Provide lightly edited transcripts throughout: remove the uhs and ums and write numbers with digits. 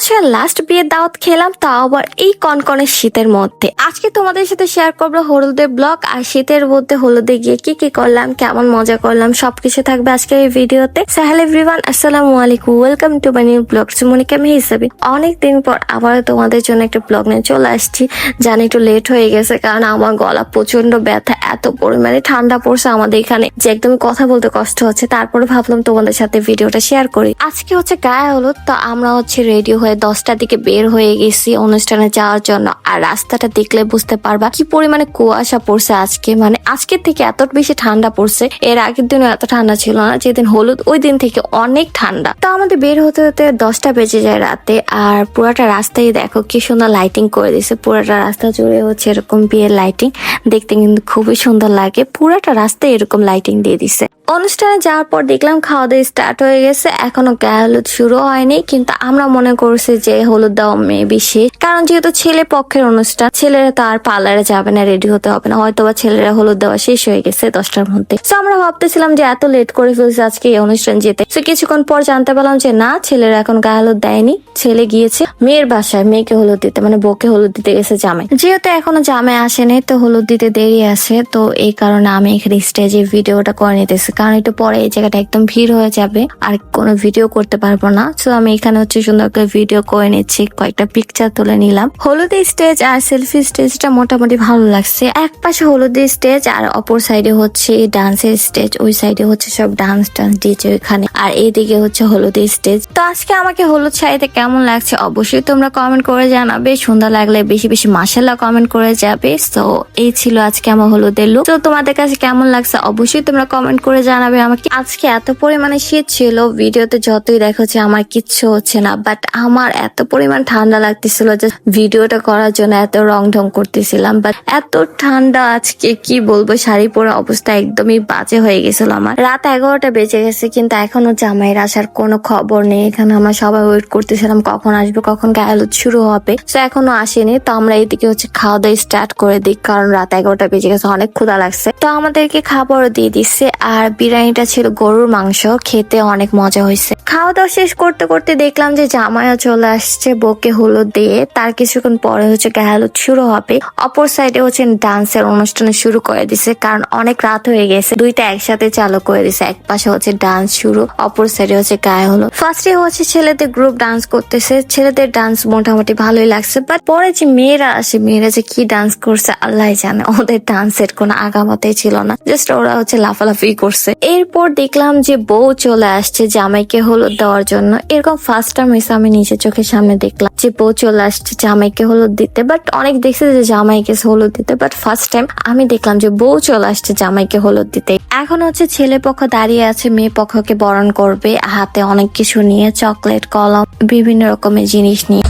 বছরের লাস্ট বিয়ের দাওয়াত খেলাম, তাও আবার এই কনকনে শীতের মধ্যে। আজকে তোমাদের সাথে শেয়ার করবো হলুদের ব্লগ, আর শীতের মধ্যে হলুদে গিয়ে কি কি করলাম, কেমন মজা করলাম, সবকিছু থাকবে আজকের এই ভিডিওতে। হ্যালো এভরিওয়ান, আসসালামু আলাইকুম, welcome to my new blog. Sumonika আমি হিসাবে অনেকদিন পর আবার তোমাদের জন্য একটা ব্লগ নিয়ে চলে আসছি। জানি একটু লেট হয়ে গেছে, কারণ আমার গলা প্রচন্ড ব্যথা, এত পরিমাণে ঠান্ডা পড়ছে আমাদের এখানে যে একদম কথা বলতে কষ্ট হচ্ছে। তারপরে ভাবলাম তোমাদের সাথে ভিডিওটা শেয়ার করি। আজকে হচ্ছে গায়ে হলুদ, তো আমরা হচ্ছে রেডি হয়ে 10টার দিকে বের হয়ে গেছি অনুষ্ঠানে যাওয়ার জন্য। আর রাস্তাটা দেখলে বুঝতে পারবা কি পরিমাণে কুয়াশা পড়ছে আজকে, মানে আজকের থেকে এত বেশি ঠান্ডা পড়ছে। এর আগের দিনও এত ঠান্ডা ছিল না, যেদিন হলুদ ওই দিন থেকে অনেক ঠান্ডা। তো আমাদের বের হতে হতে 10টা বেজে যায় রাতে। আর পুরাটা রাস্তায় দেখো কি সুন্দর লাইটিং করে দিছে, পুরাটা রাস্তা জুড়ে হচ্ছে এরকম বিয়ের লাইটিং, দেখতে কিন্তু খুবই সুন্দর লাগে। পুরাটা রাস্তায় এরকম লাইটিং দিয়ে দিছে। অনুষ্ঠানে যাওয়ার পর দেখলাম খাওয়া দাওয়া স্টার্ট হয়ে গেছে, এখনো গায়ে হলুদ শুরু হয়নি, কিন্তু আমরা মনে করছি যে হলুদ দেওয়া মেবি শেষ, কারণ যেহেতু ছেলে পক্ষের অনুষ্ঠান, ছেলেরা তো আর পার্লারে যাবে না, রেডি হতে হবে না, হয়তোবা ছেলেরা হলুদ দেওয়া শেষ হয়ে গেছে 10টার মধ্যে। তো আমরা ভাবতেছিলাম যে এত লেট করে ফেলছে আজকে এই অনুষ্ঠান যেতে। তো কিছুক্ষণ পর জানতে পারলাম যে না, ছেলেরা এখন গায়ে হলুদ দেয়নি, ছেলে গিয়েছে মেয়ের বাসায় মেয়েকে হলুদ দিতে, মানে বউকে হলুদ দিতে গেছে জামাই। যেহেতু এখনো জামাই আসেনি, তো হলুদ দিতে দেরি আছে, তো এই কারণে আমি এখানে স্টেজে ভিডিওটা করে নিতেছি, কারণ একটু পরে এই জায়গাটা একদম ভিড় হয়ে যাবে আর কোনো ভিডিও করতে পারবো না। তো আমি এখানে হচ্ছে সুন্দর করে ভিডিও করে নিচ্ছি, কয়েকটা পিকচার তুলে নিলাম। হলুদের স্টেজ আর সেলফি স্টেজটা মোটামুটি ভালো লাগছে। এক পাশে হলুদের স্টেজ আর অপর সাইডে হচ্ছে ডান্সের স্টেজ, ওই সাইডে হচ্ছে সব ডান্স ডিজে ওইখানে, আর এইদিকে হচ্ছে হলুদের স্টেজ। তো আজকে আমাকে হলুদ শাড়িতে কেমন লাগছে অবশ্যই তোমরা কমেন্ট করে জানাবে, সুন্দর লাগলে বেশি বেশি মাশাআল্লাহ কমেন্ট করে যাবে। তো এই ছিল আজকে আমার হলুদের লুক। তো তোমাদের কাছে কেমন লাগছে অবশ্যই তোমরা কমেন্ট করে জানাবে আমাকে। আজকে এত পরিমাণে শীত ছিল, ভিডিওতে যতই দেখো যে আমার কিচ্ছু হচ্ছে না, বাট আমার এত পরিমাণ ঠান্ডা লাগতেছিল যে ভিডিওটা করার জন্য এত রং ঢং করতেছিলাম। বাট এত ঠান্ডা আজকে কি বলবো, শাড়ি পরে অবস্থা একদমই বাজে হয়ে গেছিল আমার। রাত 11টা বেজে গেছে, কিন্তু এখনো জামাইয়ের আসার কোনো খবর নেই। এখানে আমরা সবাই ওয়েট করতেছিলাম কখন আসবে, কখন গায়ে হলুদ শুরু হবে। তো এখনো আসেনি। তো আমরা এইদিকে হচ্ছে খাওয়া দাওয়া স্টার্ট করে দিই, কারণ রাত 11টা বেজে গেছে, অনেক ক্ষুধা লাগছে। তো আমাদেরকে খাবারও দিয়ে দিচ্ছে, আর বিরিয়ানিটা ছিল গরুর মাংস, খেতে অনেক মজা হয়েছে। খাওয়া দাওয়া শেষ করতে করতে দেখলাম যে জামাইও চলে আসছে বউকে হলুদ দিয়ে। তার কিছুক্ষণ পরে হচ্ছে গায়ে হলুদ শুরু হবে। অপর সাইডে হচ্ছে ডান্সের অনুষ্ঠান শুরু করে দিছে, কারণ অনেক রাত হয়ে গেছে, দুইটা একসাথে চালু করে দিছে। এক পাশে হচ্ছে ডান্স শুরু, অপর সাইডে হচ্ছে গায়ে হলুদ। ফার্স্টে হচ্ছে ছেলেদের গ্রুপ ডান্স করতেছে, ছেলেদের ডান্স মোটামুটি ভালোই লাগছে, বাট পরে যে মেয়েরা আসে, মেয়েরা যে কি ডান্স করছে আল্লাহ জানে, ওদের ডান্সের কোনো আগামাতেই ছিল না, জাস্ট ওরা হচ্ছে লাফালাফি করছে। এরপর দেখলাম যে বউ চলে আসছে জামাইকে হলুদ দেওয়ার জন্য। এরকম ফার্স্ট টাইম হয়েছে, আমি নিজের চোখের সামনে দেখলাম যে বউ চলে আসছে জামাইকে হলুদ দিতে। বাট অনেক দেখছে যে জামাইকে হলুদ দিতে, বাট ফার্স্ট টাইম আমি দেখলাম যে বউ চলে আসছে জামাইকে হলুদ দিতে। এখন হচ্ছে ছেলে পক্ষ দাঁড়িয়ে আছে, মেয়ে পক্ষকে বরণ করবে, হাতে অনেক কিছু নিয়ে, চকলেট, কলম, বিভিন্ন রকমের জিনিস নিয়ে।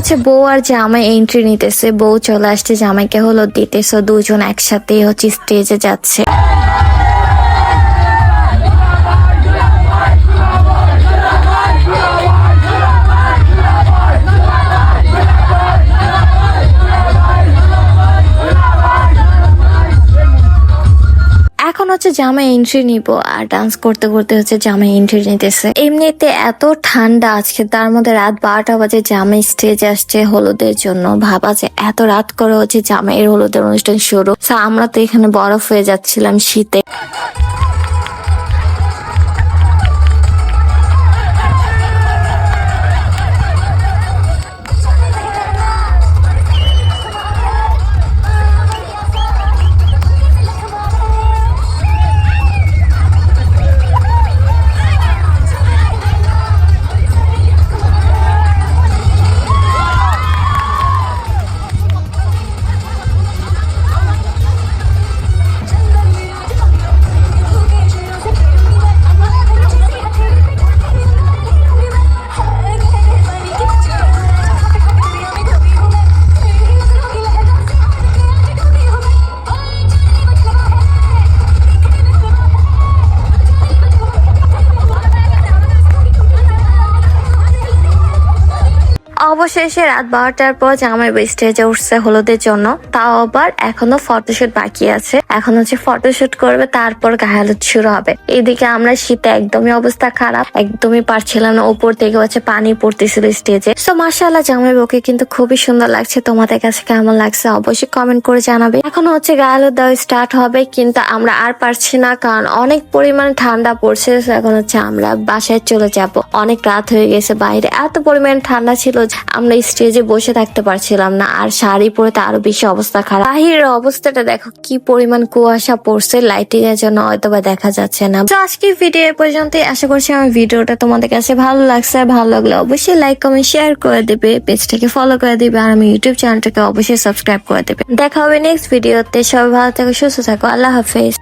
হচ্ছে বউ আর জামাই এন্ট্রি নিতেছে, বউ চলে আসছে জামাইকে হলুদ দিতে। সো দুজন একসাথে হচ্ছে স্টেজে যাচ্ছে। এখন হচ্ছে জামাই এন্ট্রি নিবো, আর ডান্স করতে করতে হচ্ছে জামাই এন্ট্রি নিতেছে। এমনিতে এত ঠান্ডা আজকে, তার মধ্যে রাত 12টা বাজে জামাই স্টেজে আসছে হলুদের জন্য। ভাবা যে এত রাত করে হচ্ছে জামাইয়ের হলুদের অনুষ্ঠান শুরু। আমরা তো এখানে বরফ হয়ে যাচ্ছিলাম শীতে। অবশেষে রাত 12টার পর জামাই স্টেজে উঠছে হলুদের জন্য, তাও আবার এখনো ফটোশুট বাকি আছে। এখন হচ্ছে ফটোশুট করবে, তারপর গায়ে হলুদ শুরু হবে। এদিকে আমরা শীতে একদমই অবস্থা খারাপ, একদমই পারছিলাম না, উপর থেকে হচ্ছে পানি পড়তেছিল স্টেজে। সো মাশাআল্লাহ জামাই বউকে কিন্তু খুবই সুন্দর লাগছে। তোমাদের কাছে কেমন লাগছে অবশ্যই কমেন্ট করে জানাবে। এখন হচ্ছে গায়ে হলুদ দেওয়া স্টার্ট হবে, কিন্তু আমরা আর পারছি না, কারণ অনেক পরিমাণে ঠান্ডা পড়ছে। So এখন হচ্ছে আমরা বাসায় চলে যাব, অনেক রাত হয়ে গেছে, বাইরে এত পরিমাণে ঠান্ডা ছিল যে আমরা স্টেজে বসে থাকতে পারছিলাম না, আর শাড়ি পরে তো আরো বেশি অবস্থা খারাপ। বাহিরের অবস্থাটা দেখো কি পরিমাণ কুয়াশা পড়ছে, লাইটিং এর জন্য হয়তো বা দেখা যাচ্ছে না। তো আজকের ভিডিও এ পর্যন্তই। আশা করছি আমার ভিডিওটা তোমাদের কাছে ভালো লাগছে, আর ভালো লাগলে অবশ্যই লাইক কমেন্ট শেয়ার করে দেবে, পেজটাকে ফলো করে দিবে, আর আমি ইউটিউব চ্যানেলটাকে অবশ্যই সাবস্ক্রাইব করে দেবে। দেখা হবে নেক্সট ভিডিওতে। সবাই ভালো থাকো, সুস্থ থাকো, আল্লাহ হাফেজ।